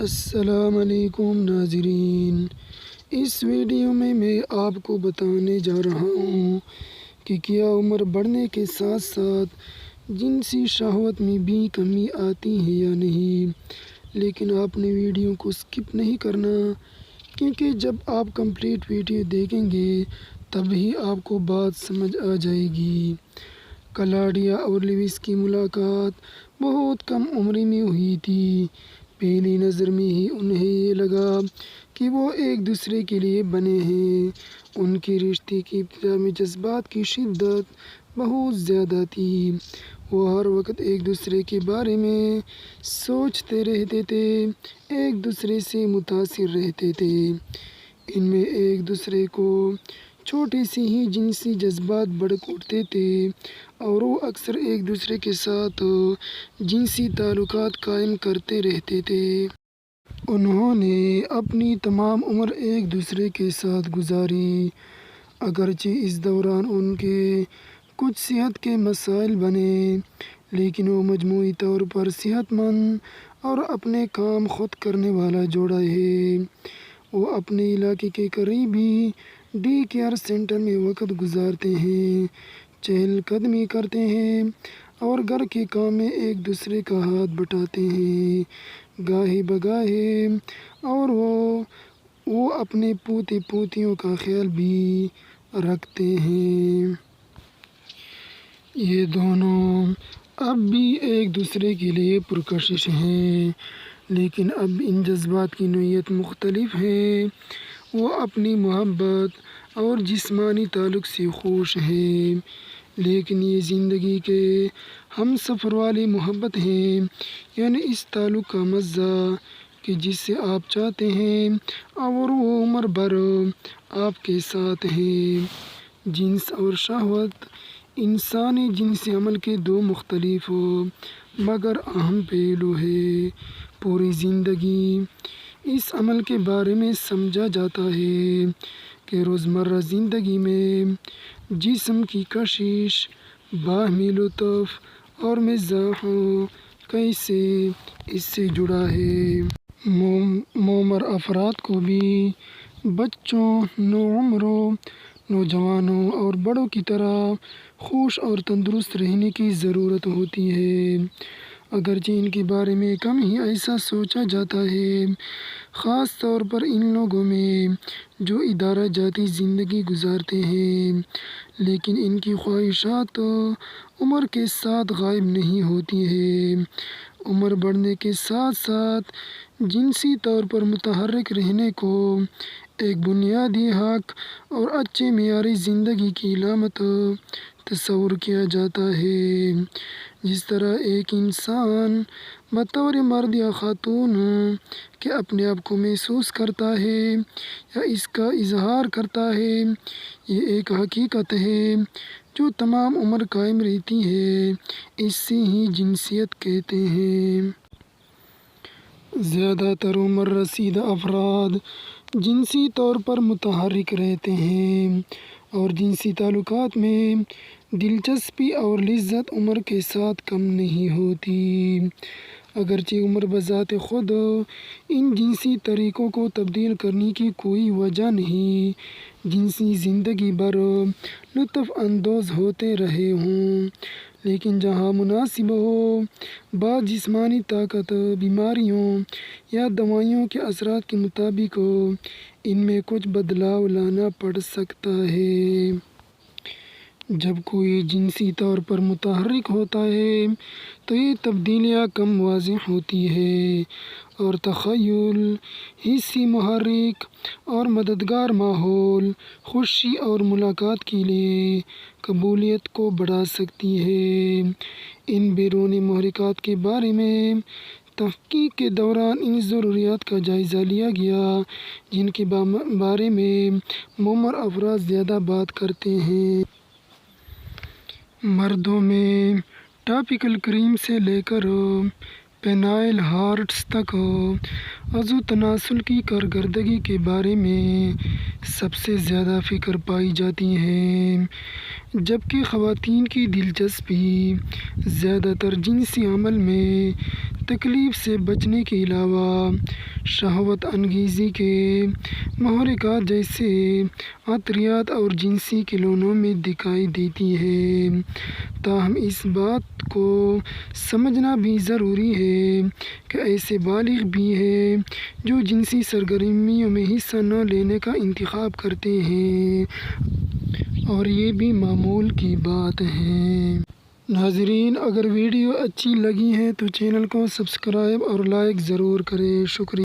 السلام علیکم ناظرین، اس ویڈیو میں آپ کو بتانے جا رہا ہوں کہ کیا عمر بڑھنے کے ساتھ ساتھ جنسی شہوت میں بھی کمی آتی ہے یا نہیں۔ لیکن آپ نے ویڈیو کو سکپ نہیں کرنا، کیونکہ جب آپ کمپلیٹ ویڈیو دیکھیں گے تبھی آپ کو بات سمجھ آ جائے گی۔ کلاڈیا اور لوئس کی ملاقات بہت کم عمر میں ہوئی تھی۔ پہلی نظر میں ہی انہیں یہ لگا کہ وہ ایک دوسرے کے لیے بنے ہیں۔ ان کے رشتے کی ابتدا میں جذبات کی شدت بہت زیادہ تھی۔ وہ ہر وقت ایک دوسرے کے بارے میں سوچتے رہتے تھے، ایک دوسرے سے متاثر رہتے تھے۔ ان میں ایک دوسرے کو چھوٹے سے ہی جنسی جذبات بھڑک اٹھتے تھے اور وہ اکثر ایک دوسرے کے ساتھ جنسی تعلقات قائم کرتے رہتے تھے۔ انہوں نے اپنی تمام عمر ایک دوسرے کے ساتھ گزاری، اگرچہ اس دوران ان کے کچھ صحت کے مسائل بنے، لیکن وہ مجموعی طور پر صحت مند اور اپنے کام خود کرنے والا جوڑا ہے۔ وہ اپنے علاقے کے قریبی ڈے کیئر سینٹر میں وقت گزارتے ہیں، چہل قدمی کرتے ہیں اور گھر کے کام میں ایک دوسرے کا ہاتھ بٹاتے ہیں گاہے بگاہے، اور وہ اپنے پوتے پوتیوں کا خیال بھی رکھتے ہیں۔ یہ دونوں اب بھی ایک دوسرے کے لیے پرکشش ہیں، لیکن اب ان جذبات کی نوعیت مختلف ہے۔ وہ اپنی محبت اور جسمانی تعلق سے خوش ہیں، لیکن یہ زندگی کے ہم سفر والی محبت ہے، یعنی اس تعلق کا مزہ کہ جسے آپ چاہتے ہیں اور وہ عمر بھر آپ کے ساتھ ہے۔ جنس اور شہوت انسانی جنسی عمل کے دو مختلف مگر اہم پہلو ہیں۔ پوری زندگی اس عمل کے بارے میں سمجھا جاتا ہے کہ روزمرہ زندگی میں جسم کی کشش، باہمی لطف اور مزاح کیسے اس سے جڑا ہے۔ مومر افراد کو بھی بچوں، نوعمروں، نوجوانوں اور بڑوں کی طرح خوش اور تندرست رہنے کی ضرورت ہوتی ہے، اگرچہ ان کے بارے میں کم ہی ایسا سوچا جاتا ہے، خاص طور پر ان لوگوں میں جو ادارہ جاتی زندگی گزارتے ہیں۔ لیکن ان کی خواہشات عمر کے ساتھ غائب نہیں ہوتی ہیں۔ عمر بڑھنے کے ساتھ ساتھ جنسی طور پر متحرک رہنے کو ایک بنیادی حق اور اچھے معیاری زندگی کی علامت تصور کیا جاتا ہے۔ جس طرح ایک انسان بطور مرد یا خاتون کے اپنے آپ کو محسوس کرتا ہے یا اس کا اظہار کرتا ہے، یہ ایک حقیقت ہے جو تمام عمر قائم رہتی ہے، اسے ہی جنسیت کہتے ہیں۔ زیادہ تر عمر رسیدہ افراد جنسی طور پر متحرک رہتے ہیں اور جنسی تعلقات میں دلچسپی اور لذت عمر کے ساتھ کم نہیں ہوتی۔ اگرچہ عمر بذات خود ان جنسی طریقوں کو تبدیل کرنے کی کوئی وجہ نہیں، جنسی زندگی بھر لطف اندوز ہوتے رہے ہوں، لیکن جہاں مناسب ہو، بعض جسمانی طاقت، بیماریوں یا دوائیوں کے اثرات کے مطابق ان میں کچھ بدلاؤ لانا پڑ سکتا ہے۔ جب کوئی جنسی طور پر متحرک ہوتا ہے تو یہ تبدیلیاں کم واضح ہوتی ہیں اور تخیل، حسی محرک اور مددگار ماحول خوشی اور ملاقات کے لیے قبولیت کو بڑھا سکتی ہے۔ ان بیرونی محرکات کے بارے میں تحقیق کے دوران ان ضروریات کا جائزہ لیا گیا جن کے بارے میں مومر افراد زیادہ بات کرتے ہیں۔ مردوں میں ٹاپیکل کریم سے لے کر پینائل ہارٹس تک عضو تناسل کی کارکردگی کے بارے میں سب سے زیادہ فکر پائی جاتی ہے، جبکہ خواتین کی دلچسپی زیادہ تر جنسی عمل میں تکلیف سے بچنے کے علاوہ شہوت انگیزی کے محرکات جیسے عطریات اور جنسی کھلونوں میں دکھائی دیتی ہے۔ تاہم اس بات کو سمجھنا بھی ضروری ہے کہ ایسے بالغ بھی ہیں جو جنسی سرگرمیوں میں حصہ نہ لینے کا انتخاب کرتے ہیں، اور یہ بھی معمول کی بات ہے۔ ناظرین، اگر ویڈیو اچھی لگی ہے تو چینل کو سبسکرائب اور لائک ضرور کریں۔ شکریہ۔